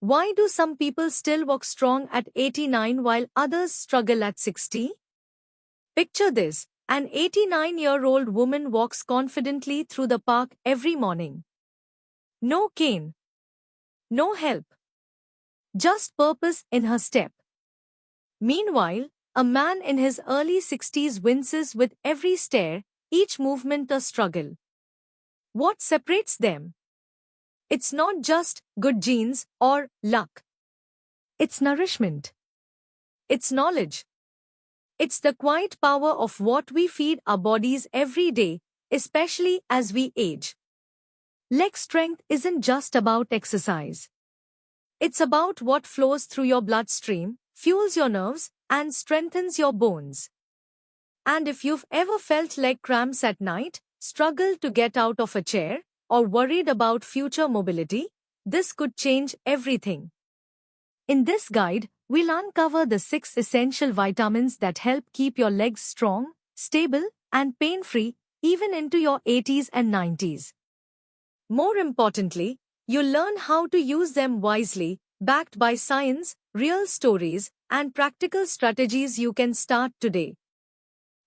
Why do some people still walk strong at 89 while others struggle at 60? Picture this: an 89-year-old woman walks confidently through the park every morning. No cane, no help, just purpose in her step. Meanwhile, a man in his early 60s winces with every stair, each movement a struggle. What separates them? It's not just good genes or luck. It's nourishment. It's knowledge. It's the quiet power of what we feed our bodies every day, especially as we age. Leg strength isn't just about exercise. It's about what flows through your bloodstream, fuels your nerves, and strengthens your bones. And if you've ever felt leg cramps at night, struggled to get out of a chair, or worried about future mobility, this could change everything. In this guide, we'll uncover the 6 essential vitamins that help keep your legs strong, stable, and pain-free, even into your 80s and 90s. More importantly, you'll learn how to use them wisely, backed by science, real stories, and practical strategies you can start today.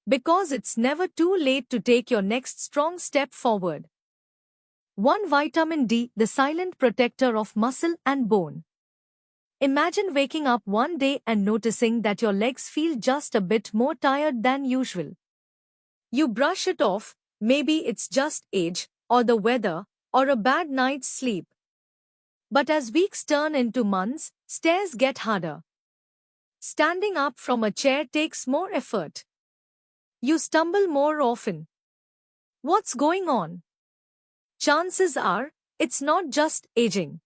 Because it's never too late to take your next strong step forward. 1. Vitamin D, the silent protector of muscle and bone. Imagine waking up one day and noticing that your legs feel just a bit more tired than usual. You brush it off, maybe it's just age, or the weather, or a bad night's sleep. But as weeks turn into months, stairs get harder. Standing up from a chair takes more effort. You stumble more often. What's going on? Chances are, it's not just aging.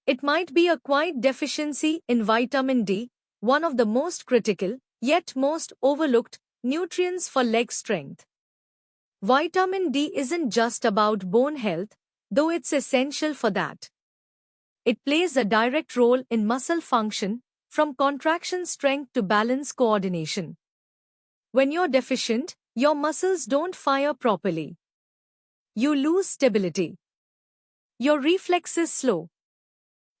It might be a quiet deficiency in vitamin D, one of the most critical, yet most overlooked, nutrients for leg strength. Vitamin D isn't just about bone health, though it's essential for that. It plays a direct role in muscle function, from contraction strength to balance coordination. When you're deficient, your muscles don't fire properly. You lose stability. Your reflexes slow.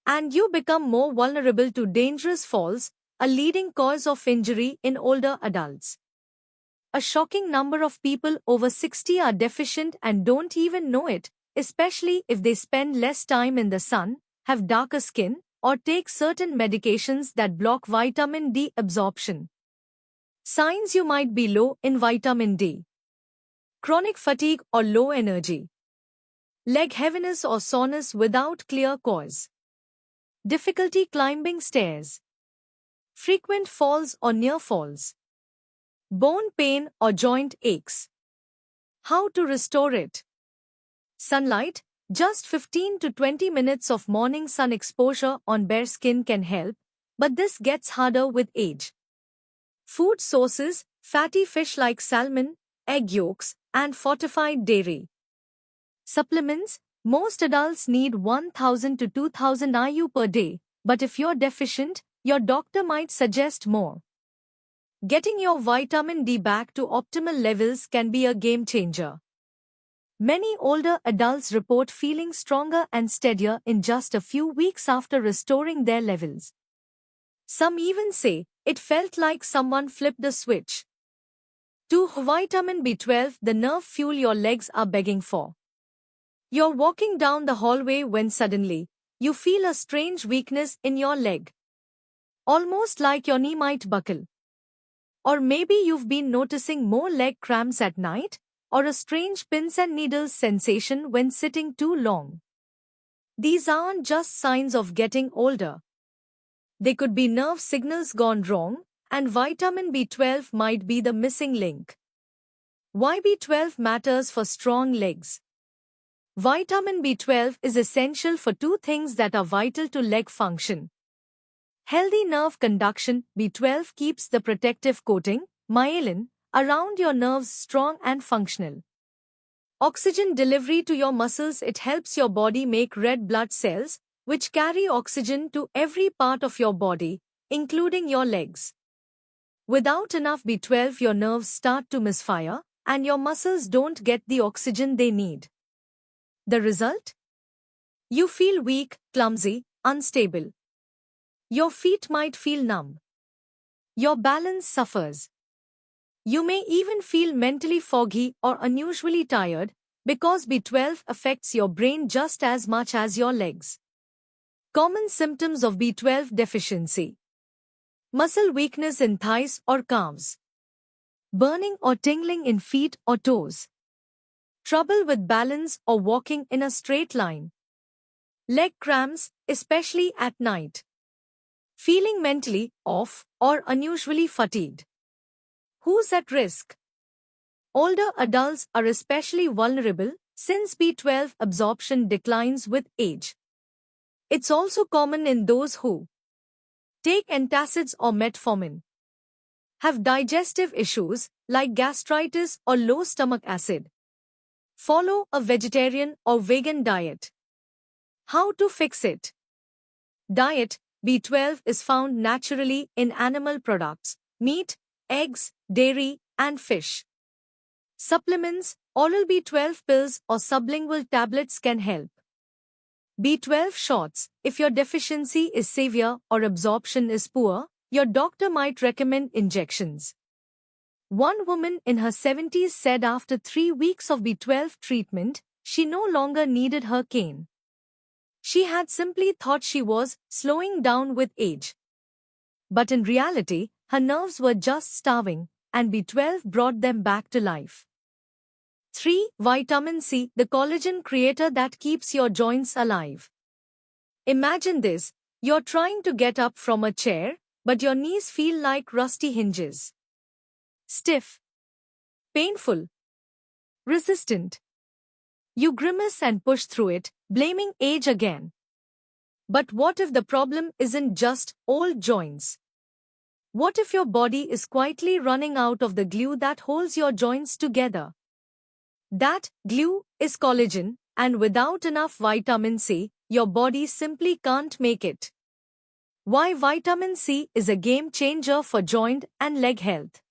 And you become more vulnerable to dangerous falls, a leading cause of injury in older adults. A shocking number of people over 60 are deficient and don't even know it, especially if they spend less time in the sun, have darker skin, or take certain medications that block vitamin D absorption. Signs you might be low in vitamin D. Chronic fatigue or low energy. Leg heaviness or soreness without clear cause. Difficulty climbing stairs. Frequent falls or near falls. Bone pain or joint aches. How to restore it? Sunlight. Just 15 to 20 minutes of morning sun exposure on bare skin can help, but this gets harder with age. Food sources, fatty fish like salmon, egg yolks, and fortified dairy. Supplements, most adults need 1000 to 2000 IU per day, but if you're deficient, your doctor might suggest more. Getting your vitamin D back to optimal levels can be a game changer. Many older adults report feeling stronger and steadier in just a few weeks after restoring their levels. Some even say it felt like someone flipped the switch. 2. Vitamin B12, the nerve fuel your legs are begging for. You're walking down the hallway when suddenly, you feel a strange weakness in your leg. Almost like your knee might buckle. Or maybe you've been noticing more leg cramps at night, or a strange pins and needles sensation when sitting too long. These aren't just signs of getting older. They could be nerve signals gone wrong, and vitamin B12 might be the missing link. Why B12 matters for strong legs? Vitamin B12 is essential for 2 things that are vital to leg function. Healthy nerve conduction. B12 keeps the protective coating, myelin, around your nerves strong and functional. Oxygen delivery to your muscles. It helps your body make red blood cells, which carry oxygen to every part of your body, including your legs. Without enough B12, your nerves start to misfire, and your muscles don't get the oxygen they need. The result? You feel weak, clumsy, unstable. Your feet might feel numb. Your balance suffers. You may even feel mentally foggy or unusually tired because B12 affects your brain just as much as your legs. Common symptoms of B12 deficiency: muscle weakness in thighs or calves, burning or tingling in feet or toes, trouble with balance or walking in a straight line, leg cramps, especially at night, feeling mentally off or unusually fatigued. Who's at risk? Older adults are especially vulnerable since B12 absorption declines with age. It's also common in those who take antacids or metformin, have digestive issues like gastritis or low stomach acid, follow a vegetarian or vegan diet. How to fix it? Diet: B12 is found naturally in animal products, meat, eggs, dairy, and fish. Supplements: oral B12 pills or sublingual tablets can help. B12 shots: if your deficiency is severe or absorption is poor, your doctor might recommend injections. One woman in her 70s said after 3 weeks of B12 treatment, she no longer needed her cane. She had simply thought she was slowing down with age. But in reality, her nerves were just starving, and B12 brought them back to life. 3. Vitamin C, the collagen creator that keeps your joints alive. Imagine this: you're trying to get up from a chair, but your knees feel like rusty hinges. Stiff, painful, resistant. You grimace and push through it, blaming age again. But what if the problem isn't just old joints? What if your body is quietly running out of the glue that holds your joints together? That glue is collagen, and without enough vitamin C, your body simply can't make it. Why vitamin C is a game changer for joint and leg health.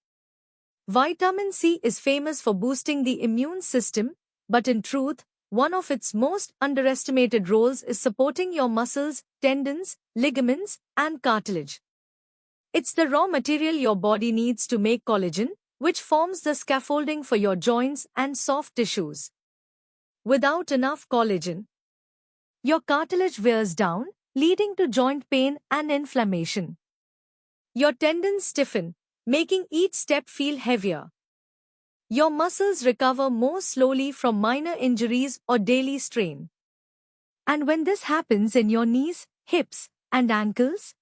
Vitamin C is famous for boosting the immune system, but in truth, one of its most underestimated roles is supporting your muscles, tendons, ligaments, and cartilage. It's the raw material your body needs to make collagen, which forms the scaffolding for your joints and soft tissues. Without enough collagen, your cartilage wears down, leading to joint pain and inflammation. Your tendons stiffen, making each step feel heavier. Your muscles recover more slowly from minor injuries or daily strain. And when this happens in your knees, hips, and ankles,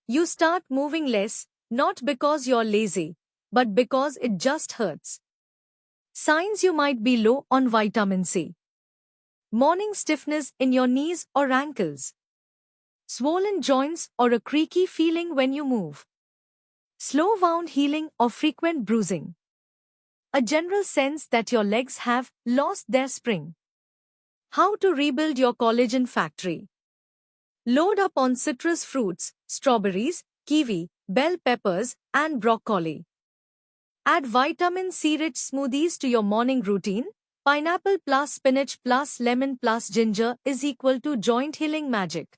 you start moving less, not because you're lazy, but because it just hurts. Signs you might be low on vitamin C: morning stiffness in your knees or ankles, swollen joints or a creaky feeling when you move, slow wound healing or frequent bruising, a general sense that your legs have lost their spring. How to rebuild your collagen factory? Load up on citrus fruits, strawberries, kiwi, bell peppers, and broccoli. Add vitamin C-rich smoothies to your morning routine. Pineapple plus spinach plus lemon plus ginger is equal to joint healing magic.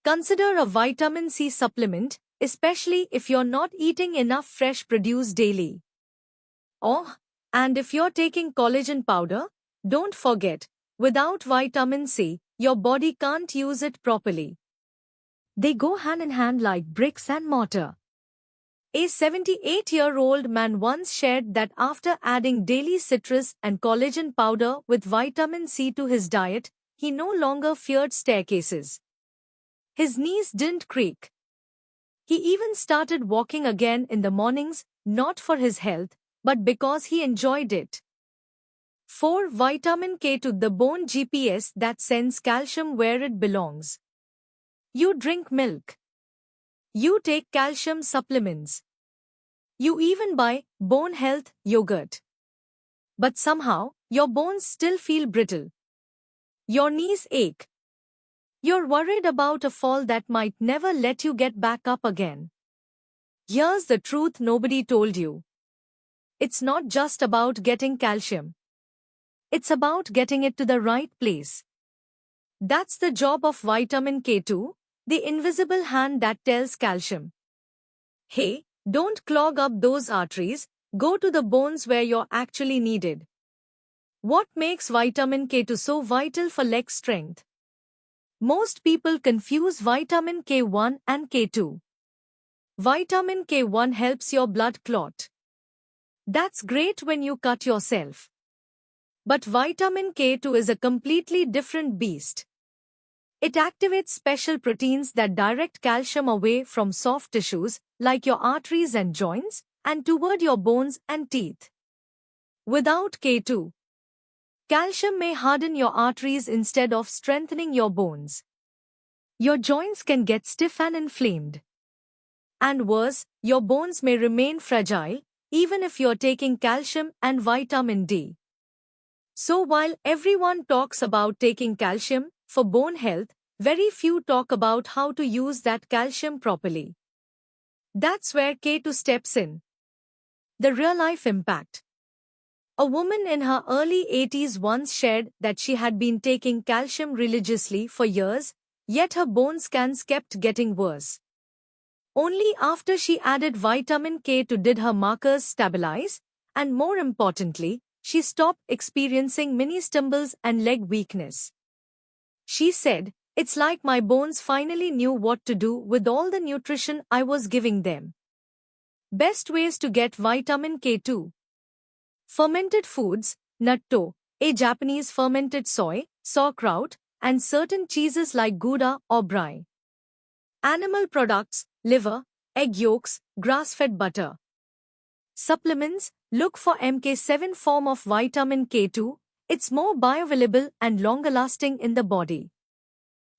Consider a vitamin C supplement, especially if you're not eating enough fresh produce daily. Oh, and if you're taking collagen powder, don't forget, without vitamin C, your body can't use it properly. They go hand in hand like bricks and mortar. A 78-year-old man once shared that after adding daily citrus and collagen powder with vitamin C to his diet, he no longer feared staircases. His knees didn't creak. He even started walking again in the mornings, not for his health, but because he enjoyed it. 4. Vitamin K to the bone GPS that sends calcium where it belongs. You drink milk. You take calcium supplements. You even buy bone health yogurt. But somehow, your bones still feel brittle. Your knees ache. You're worried about a fall that might never let you get back up again. Here's the truth nobody told you. It's not just about getting calcium. It's about getting it to the right place. That's the job of vitamin K2, the invisible hand that tells calcium, hey, don't clog up those arteries, go to the bones where you're actually needed. What makes vitamin K2 so vital for leg strength? Most people confuse vitamin K1 and K2. Vitamin K1 helps your blood clot. That's great when you cut yourself. But vitamin K2 is a completely different beast. It activates special proteins that direct calcium away from soft tissues, like your arteries and joints, and toward your bones and teeth. Without K2, calcium may harden your arteries instead of strengthening your bones. Your joints can get stiff and inflamed. And worse, your bones may remain fragile, even if you're taking calcium and vitamin D. So while everyone talks about taking calcium for bone health, very few talk about how to use that calcium properly. That's where K2 steps in. The real-life impact. A woman in her early 80s once shared that she had been taking calcium religiously for years, yet her bone scans kept getting worse. Only after she added vitamin K2 did her markers stabilize, and more importantly, she stopped experiencing mini stumbles and leg weakness. She said, "It's like my bones finally knew what to do with all the nutrition I was giving them." Best ways to get vitamin K2. Fermented foods, natto, a Japanese fermented soy, sauerkraut, and certain cheeses like Gouda or brie. Animal products, liver, egg yolks, grass-fed butter. Supplements, look for MK7 form of vitamin K2, it's more bioavailable and longer-lasting in the body.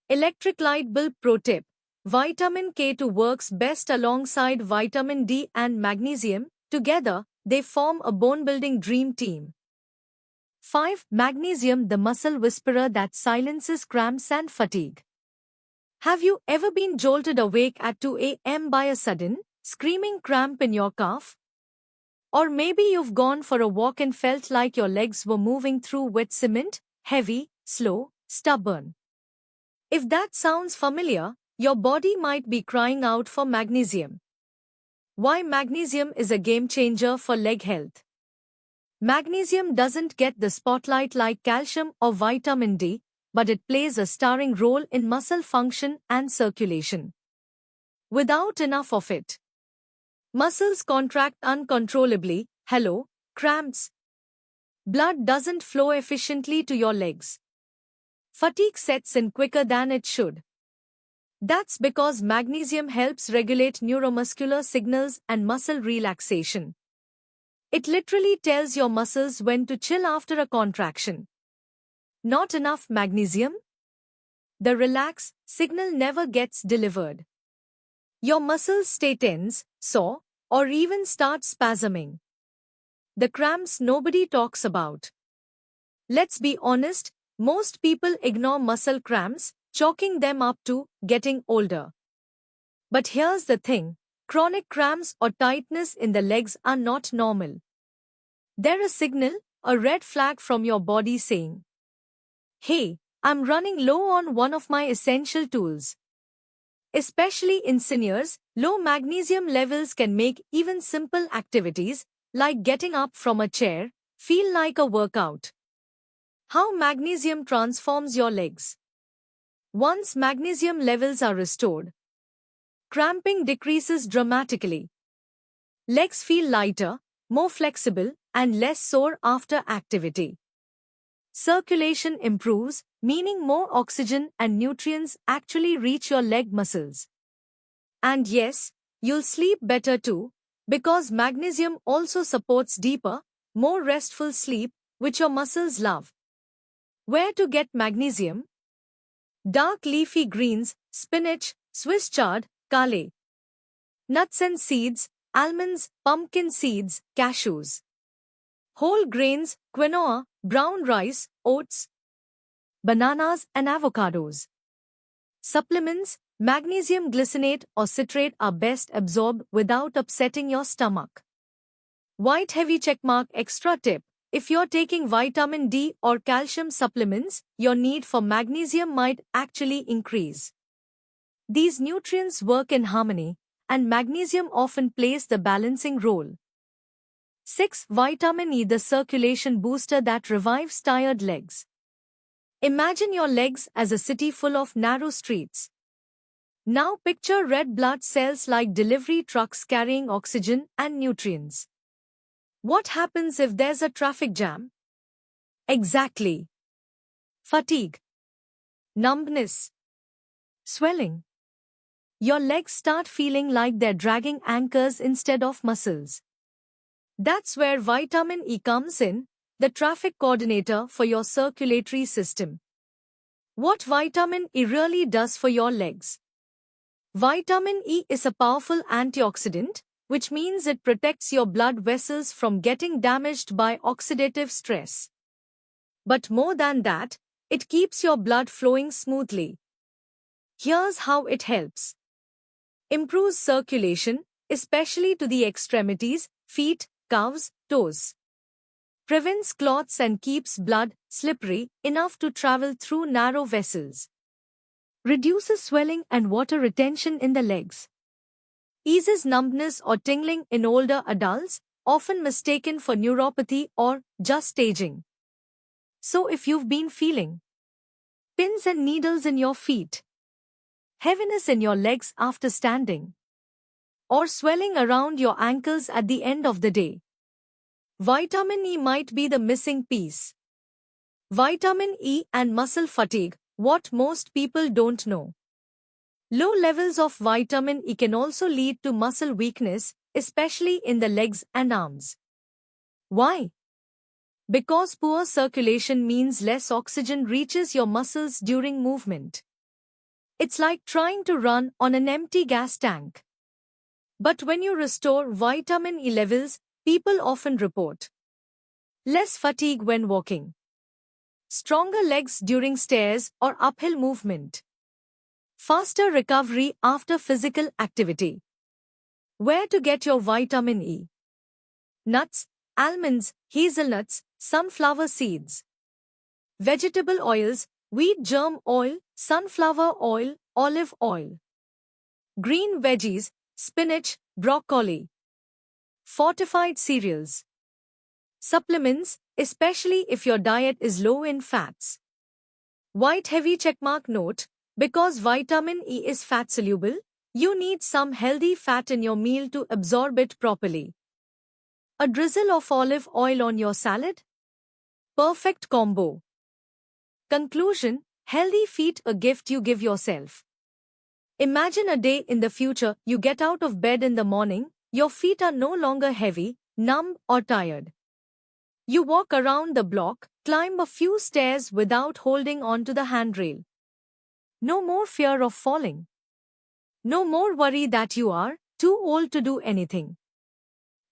Electric light bulb pro tip. Vitamin K2 works best alongside vitamin D and magnesium. Together, they form a bone-building dream team. 5. Magnesium, the muscle whisperer that silences cramps and fatigue. Have you ever been jolted awake at 2 a.m. by a sudden, screaming cramp in your calf? Or maybe you've gone for a walk and felt like your legs were moving through wet cement, heavy, slow, stubborn. If that sounds familiar, your body might be crying out for magnesium. Why magnesium is a game changer for leg health. Magnesium doesn't get the spotlight like calcium or vitamin D, but it plays a starring role in muscle function and circulation. Without enough of it, muscles contract uncontrollably, cramps. Blood doesn't flow efficiently to your legs. Fatigue sets in quicker than it should. That's because magnesium helps regulate neuromuscular signals and muscle relaxation. It literally tells your muscles when to chill after a contraction. Not enough magnesium? The relax signal never gets delivered. Your muscles stay tense, sore, or even start spasming. The cramps nobody talks about. Let's be honest, most people ignore muscle cramps, chalking them up to getting older. But here's the thing, chronic cramps or tightness in the legs are not normal. They're a signal, a red flag from your body saying, "Hey, I'm running low on one of my essential tools." Especially in seniors, low magnesium levels can make even simple activities, like getting up from a chair, feel like a workout. How magnesium transforms your legs. Once magnesium levels are restored, cramping decreases dramatically. Legs feel lighter, more flexible, and less sore after activity. Circulation improves, meaning more oxygen and nutrients actually reach your leg muscles. And yes, you'll sleep better too, because magnesium also supports deeper, more restful sleep, which your muscles love. Where to get magnesium? Dark leafy greens, spinach, Swiss chard, kale. Nuts and seeds, almonds, pumpkin seeds, cashews. Whole grains, quinoa, brown rice, oats. Bananas and avocados. Supplements, magnesium glycinate or citrate are best absorbed without upsetting your stomach. White heavy checkmark extra tip. If you're taking vitamin D or calcium supplements, your need for magnesium might actually increase. These nutrients work in harmony, and magnesium often plays the balancing role. 6. Vitamin E, the circulation booster that revives tired legs. Imagine your legs as a city full of narrow streets. Now picture red blood cells like delivery trucks carrying oxygen and nutrients. What happens if there's a traffic jam? Exactly. Fatigue, numbness, swelling. Your legs start feeling like they're dragging anchors instead of muscles. That's where vitamin E comes in, the traffic coordinator for your circulatory system. What vitamin E really does for your legs? Vitamin E is a powerful antioxidant, which means it protects your blood vessels from getting damaged by oxidative stress. But more than that, it keeps your blood flowing smoothly. Here's how it helps. Improves circulation, especially to the extremities, feet, calves, toes. Prevents clots and keeps blood slippery enough to travel through narrow vessels. Reduces swelling and water retention in the legs. Eases numbness or tingling in older adults, often mistaken for neuropathy or just aging. So if you've been feeling pins and needles in your feet, heaviness in your legs after standing, or swelling around your ankles at the end of the day, vitamin E might be the missing piece. Vitamin E and muscle fatigue, what most people don't know. Low levels of vitamin E can also lead to muscle weakness, especially in the legs and arms. Why? Because poor circulation means less oxygen reaches your muscles during movement. It's like trying to run on an empty gas tank. But when you restore vitamin E levels, people often report less fatigue when walking, stronger legs during stairs or uphill movement, faster recovery after physical activity. Where to get your vitamin E? Nuts, almonds, hazelnuts, sunflower seeds. Vegetable oils, wheat germ oil, sunflower oil, olive oil. Green veggies, spinach, broccoli. Fortified cereals. Supplements, especially if your diet is low in fats. White heavy checkmark note, because vitamin E is fat-soluble, you need some healthy fat in your meal to absorb it properly. A drizzle of olive oil on your salad? Perfect combo. Conclusion, healthy feet, a gift you give yourself. Imagine a day in the future, you get out of bed in the morning, your feet are no longer heavy, numb or tired. You walk around the block, climb a few stairs without holding onto the handrail. No more fear of falling. No more worry that you are too old to do anything.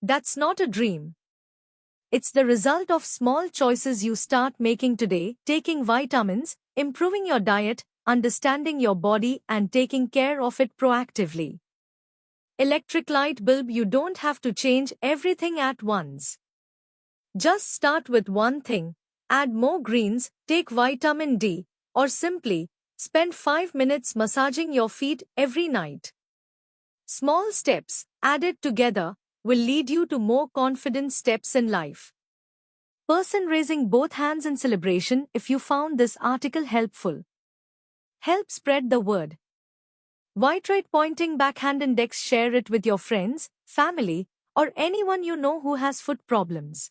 That's not a dream. It's the result of small choices you start making today, taking vitamins, improving your diet, understanding your body and taking care of it proactively. Electric light bulb, you don't have to change everything at once. Just start with one thing, add more greens, take vitamin D, or simply spend 5 minutes massaging your feet every night. Small steps, added together, will lead you to more confident steps in life. Person raising both hands in celebration if you found this article helpful. Help spread the word. White right pointing backhand index, share it with your friends, family, or anyone you know who has foot problems.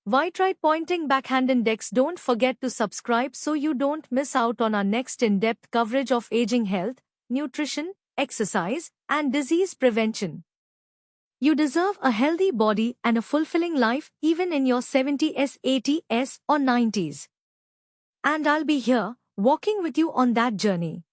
White right pointing backhand index, don't forget to subscribe so you don't miss out on our next in-depth coverage of aging health, nutrition, exercise, and disease prevention. You deserve a healthy body and a fulfilling life even in your 70s, 80s, or 90s. And I'll be here, walking with you on that journey.